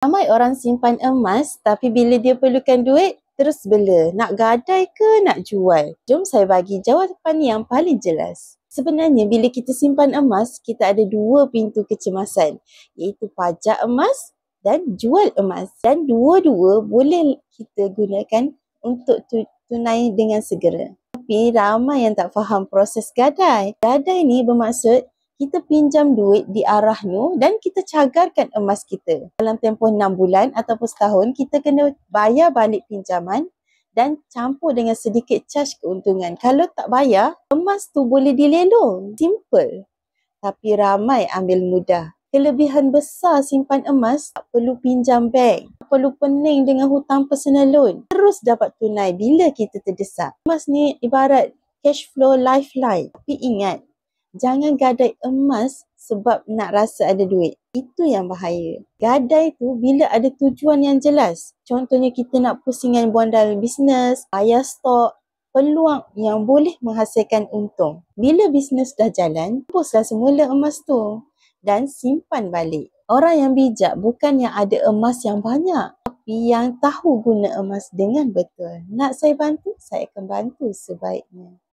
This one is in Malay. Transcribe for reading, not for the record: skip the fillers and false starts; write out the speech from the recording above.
Ramai orang simpan emas tapi bila dia perlukan duit, terus bela. Nak gadai ke nak jual? Jom saya bagi jawapan yang paling jelas. Sebenarnya bila kita simpan emas, kita ada dua pintu kecemasan, iaitu pajak emas dan jual emas. Dan dua-dua boleh kita gunakan untuk tunai dengan segera. Tapi ramai yang tak faham proses gadai. Gadai ni bermaksud kita pinjam duit di arah Nur dan kita cagarkan emas kita. Dalam tempoh 6 bulan ataupun setahun, kita kena bayar balik pinjaman dan campur dengan sedikit caj keuntungan. Kalau tak bayar, emas tu boleh dilelong. Simple. Tapi ramai ambil mudah. Kelebihan besar simpan emas, tak perlu pinjam bank, tak perlu pening dengan hutang personal loan. Terus dapat tunai bila kita terdesak. Emas ni ibarat cash flow lifeline. Tapi ingat, jangan gadai emas sebab nak rasa ada duit. Itu yang bahaya. Gadai tu bila ada tujuan yang jelas. Contohnya kita nak pusingan bondal bisnes, bayar stok, peluang yang boleh menghasilkan untung. Bila bisnes dah jalan, hapuslah semula emas tu dan simpan balik. Orang yang bijak bukan yang ada emas yang banyak, tapi yang tahu guna emas dengan betul. Nak saya bantu? Saya akan bantu sebaiknya.